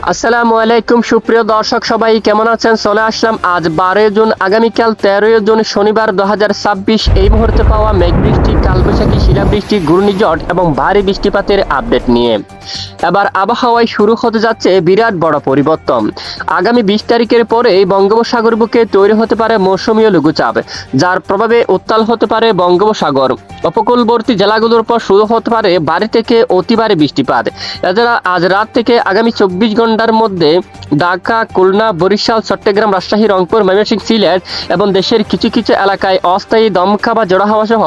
আসসালামু আলাইকুম সুপ্রিয় দর্শক সবাই কেমন আছেন? চলে আসলাম আজ 12 জুন, আগামীকাল 13 জুন শনিবার 2026 এই মুহূর্তে পাওয়া মেঘ বৃষ্টি, কালবৈশাখী, শিলাবৃষ্টি, ঘূর্ণিঝড় এবং ভারী বৃষ্টিপাতের আপডেট নিয়ে। এবার আবহাওয়ায় শুরু হতে যাচ্ছে বিরাট বড় পরিবর্তন। আগামী 20 তারিখের পরে বঙ্গোপসাগর বুকে তৈরি হতে পারে মৌসুমীয় লঘুচাপ, যার প্রভাবে উত্তাল হতে পারে বঙ্গোপসাগর। উপকূলবর্তী জেলাগুলোর পর শুরু হতে পারে ভারী থেকে অতি ভারী বৃষ্টিপাত। এছাড়া আজ রাত থেকে আগামী 24 ঘন্টার মধ্যে ঢাকা, খুলনা, বরিশাল, চট্টগ্রাম, রাজশাহী, রংপুর, ময়মনসিংহ, সিলেট এবং দেশের কিছু কিছু এলাকায় অস্থায়ী দমকা বা ঝোড়ো হাওয়া সহ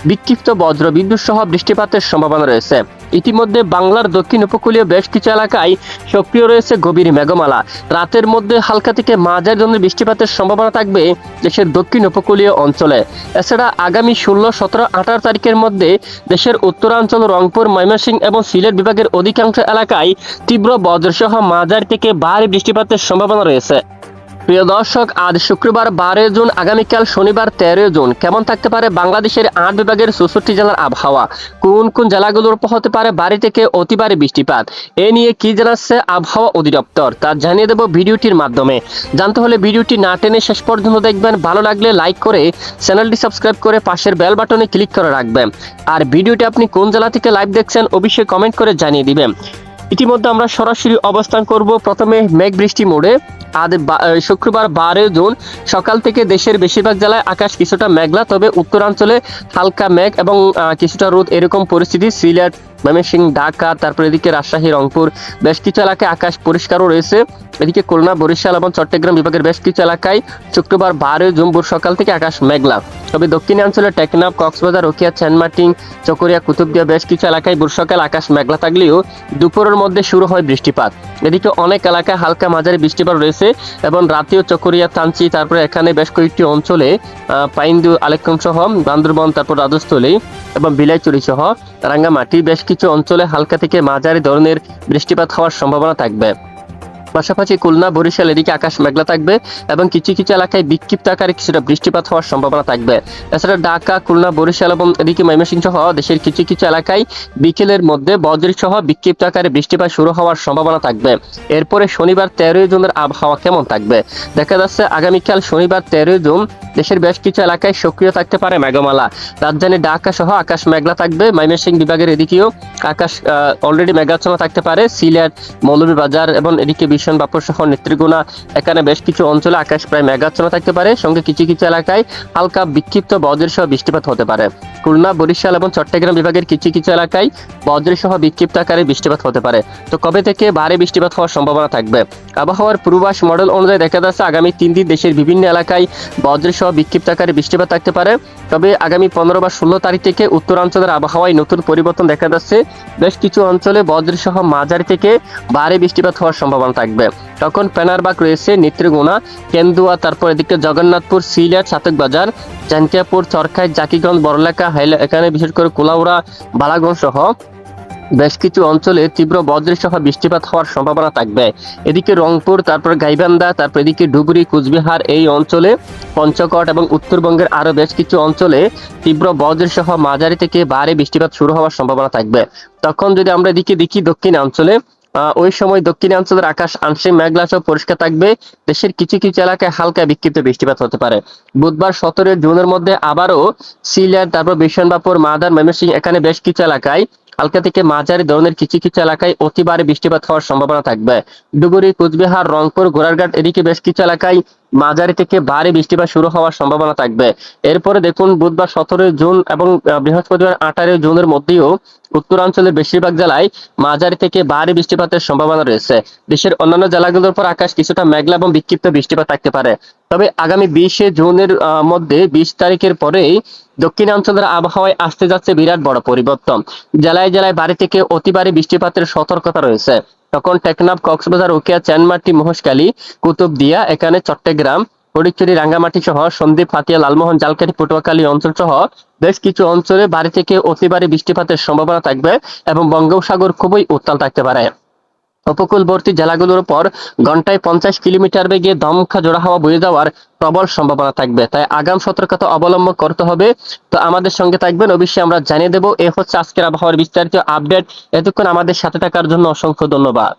বিক্ষিপ্ত বজ্র বিদ্যুৎ সহ বৃষ্টিপাতের সম্ভাবনা রয়েছে। ইতিমধ্যে বাংলার দক্ষিণ উপকূলীয় বেশ কিছু এলাকায় সক্রিয় রয়েছে গভীর মেঘমালা। রাতের মধ্যে হালকা থেকে মাঝারি ধরনের বৃষ্টিপাতের সম্ভাবনা থাকবে দেশের দক্ষিণ উপকূলীয় অঞ্চলে। এছাড়া আগামী 16, 17, 18 তারিখের মধ্যে দেশের উত্তরাঞ্চল, রংপুর, ময়মনসিংহ এবং সিলেট বিভাগের অধিকাংশ এলাকায় তীব্র বজ্রসহ মাঝারি থেকে ভারী বৃষ্টিপাতের সম্ভাবনা রয়েছে। প্রিয় দর্শক, আজ শুক্রবার 12 জুন, আগামীকাল শনিবার 13 জুন কেমন থাকতে পারে বাংলাদেশের 8 বিভাগের 64 জেলার আবহাওয়া? কোন কোন জেলাগুলোর উপর হতে পারে ভারী থেকে অতি ভারী বৃষ্টিপাত? এ নিয়ে কি জানাচ্ছে আবহাওয়া অধিদপ্তর তা জানিয়ে দেব ভিডিওটির মাধ্যমে। জানতে হলে ভিডিওটি না টেনে শেষ পর্যন্ত দেখবেন। ভালো লাগলে লাইক করে চ্যানেলটি সাবস্ক্রাইব করে পাশের বেল বাটনে ক্লিক করে রাখবেন। আর ভিডিওটি আপনি কোন জেলা থেকে লাইভ দেখছেন অবশ্যই কমেন্ট করে জানিয়ে দিবেন। ইতিমধ্যে আমরা সরাসরি অবস্থান করব প্রথমে মেঘ বৃষ্টি মোড়ে। আজ শুক্রবার 12 জুন সকাল থেকে দেশের বেশিরভাগ জেলায় আকাশ কিছুটা মেঘলা, তবে উত্তরাঞ্চলে হালকা মেঘ এবং কিছুটা রোদ, এরকম পরিস্থিতি। সিলেট, ময়মনসিংহ, ঢাকা, তারপর এদিকে রাজশাহী, রংপুর বেশ কিছু এলাকায় আকাশ পরিষ্কারও রয়েছে। এদিকে খুলনা, বরিশাল এবং চট্টগ্রাম বিভাগের বেশ কিছু এলাকায় শুক্রবার 12 জুন ভোর সকাল থেকে আকাশ মেঘলা। তবে দক্ষিণাঞ্চলে টেকনাফ, কক্সবাজার, রোকিয়া, চানমার্টিন, চকরিয়া, কুতুবদিয়া বেশ কিছু এলাকায় ভোর সকাল আকাশ মেঘলা থাকলেও দুপুরের মধ্যে শুরু হয় বৃষ্টিপাত। এদিকে অনেক এলাকায় হালকা মাঝারি বৃষ্টিপাত রয়েছে এবং রাতেও চকরিয়া, থানচি, তারপরে এখানে বেশ কয়েকটি অঞ্চলে পাইন্দু, আলেকম সহ বান্দরবন, তারপর রাজস্থলী এবং বিলাইচুরি সহ রাঙ্গামাটি বেশ কিছু অঞ্চলে হালকা থেকে মাঝারি ধরনের বৃষ্টিপাত হওয়ার সম্ভাবনা থাকবে। পাশাপাশি খুলনা, বরিশাল এদিকে আকাশ মেঘলা থাকবে এবং কিছু কিছু এলাকায় বিক্ষিপ্ত আকারে কিছুটা বৃষ্টিপাত হওয়ার সম্ভাবনা থাকবে। এছাড়া ঢাকা, খুলনা, বরিশাল এবং এদিকে ময়মনসিংহ সহ দেশের কিছু কিছু এলাকায় বিকেলের মধ্যে বজ্র সহ বিক্ষিপ্ত আকারে বৃষ্টিপাত শুরু হওয়ার সম্ভাবনা থাকবে। এরপরে শনিবার 13 জুনের আবহাওয়া কেমন থাকবে? দেখা যাচ্ছে আগামীকাল শনিবার 13 জুন দেশের বেশ কিছু এলাকায় সক্রিয় থাকতে পারে মেঘমালা। রাজধানী ঢাকা সহ আকাশ মেঘলা থাকবে। ময়মনসিংহ বিভাগের এদিকেও আকাশ অলরেডি মেঘাচ্ছন্ন থাকতে পারে। সিলেট, মৌলভীবাজার এবং এদিকে বাপুর সহ নেত্রীগুনা এখানে বেশ কিছু অঞ্চলে আকাশ প্রায় মেঘাচ্ছন্ন থাকতে পারে। সঙ্গে কিছু কিছু এলাকায় হালকা বিক্ষিপ্ত বজ্র সহ বৃষ্টিপাত হতে পারে। খুলনা, বরিশাল এবং চট্টগ্রাম বিভাগের কিছু কিছু এলাকায় বজ্র সহ বিক্ষিপ্ত আকারে বৃষ্টিপাত হতে পারে। তো কবে থেকে ভারী বৃষ্টিপাত হওয়ার সম্ভাবনা থাকবে? আবহাওয়ার পূর্বাভাস মডেল অনুযায়ী দেখা যাচ্ছে আগামী 3 দিন দেশের বিভিন্ন এলাকায় বজ্র সহ বিক্ষিপ্ত আকারে বৃষ্টিপাত থাকতে পারে। তবে আগামী 15 বা 16 তারিখ থেকে উত্তরাঞ্চলের আবহাওয়ায় নতুন পরিবর্তন দেখা যাচ্ছে। বেশ কিছু অঞ্চলে বজ্র সহ মাঝারি থেকে ভারী বৃষ্টিপাত হওয়ার সম্ভাবনা থাকবে। তখন পেনারবাগ রয়েছে, নেত্রীগুনা, কেন্দুয়া, তারপর এদিকে জগন্নাথপুর, সিলেট, সাতকবাজার, জানকিয়াপুর, চরখাই, জাকিগঞ্জ, বড়লেখা, এখানে বিশেষ করে কুলাউড়া, বালাগঞ্জ সহ বেশ কিছু অঞ্চলে তীব্র বজ্র সহ বৃষ্টিপাত হওয়ার সম্ভাবনা থাকবে। এদিকে রংপুর, তারপর গাইবান্ধা, তারপর এদিকে ডুবুরি, কুচবিহার এই অঞ্চলে, পঞ্চগড় এবং উত্তরবঙ্গের আরো বেশ কিছু অঞ্চলে তীব্র বজ্র সহ মাঝারি থেকে ভারী বৃষ্টিপাত শুরু হওয়ার সম্ভাবনা থাকবে। তখন যদি আমরা এদিকে দেখি দক্ষিণাঞ্চলে, ওই সময় দক্ষিণাঞ্চলের আকাশ আংশিক মেঘলা সহ পরিষ্কার থাকবে। দেশের কিছু কিছু এলাকায় হালকা বিক্ষিপ্ত বৃষ্টিপাত হতে পারে। বুধবার 17 জুনের মধ্যে আবারও সিলেট, তারপর বিশনবাপুর, মাদার, ময়মনসিংহ এখানে বেশ কিছু এলাকায় হালকা থেকে মাঝারি ধরনের কিছু কিছু এলাকায় অতি ভারী বৃষ্টিপাত হওয়ার সম্ভাবনা থাকবে। ডুবুরি, কুচবিহার, রংপুর, গোড়ারঘাট এদিকে বেশ কিছু এলাকায় মাঝারি থেকে ভারী বৃষ্টিপাত শুরু হওয়ার সম্ভাবনা থাকবে। এরপরে দেখুন বুধবার 17 জুন এবং বৃহস্পতিবার 18 জুনের মধ্যেও উত্তরাঞ্চলের বেশিরভাগ জেলায় মাঝারি থেকে ভারী বৃষ্টিপাতের সম্ভাবনা রয়েছে। দেশের অন্যান্য জেলাগুলোর উপর আকাশ কিছুটা মেঘলা এবং বিক্ষিপ্ত বৃষ্টিপাত থাকতে পারে। তবে আগামী 20 জুনের মধ্যে 20 তারিখের পরেই দক্ষিণাঞ্চলের আবহাওয়ায় আসতে যাচ্ছে বিরাট বড় পরিবর্তন। জেলায় জেলায় ভারী থেকে অতি ভারী বৃষ্টিপাতের সতর্কতা রয়েছে। তখন টেকনাফ, কক্সবাজার, রোকিয়া, চানমার্টি, মহেশখালী, কুতুবদিয়া, এখানে চট্টগ্রাম, ফটিকছড়ি, রাঙ্গামাটি সহ সন্দ্বীপ, হাতিয়া, লালমোহন, জালকাঠি, পটুয়াখালী অঞ্চল সহ বেশ কিছু অঞ্চলে ভারী থেকে অতি ভারী বৃষ্টিপাতের সম্ভাবনা থাকবে এবং বঙ্গোপসাগর খুবই উত্তাল থাকতে পারে। উপকূলবর্তী জেলাগুলোর উপর ঘন্টায় 50 কিলোমিটার বেগে দমকা ঝোড়ো হাওয়া বয়ে যাওয়ার প্রবল সম্ভাবনা থাকবে। তাই আগাম সতর্কতা অবলম্বন করতে হবে। তো আমাদের সঙ্গে থাকবেন, অবশ্যই আমরা জানিয়ে দেবো। এ হচ্ছে আজকের আবহাওয়ার বিস্তারিত আপডেট। এতক্ষণ আমাদের সাথে থাকার জন্য অসংখ্য ধন্যবাদ।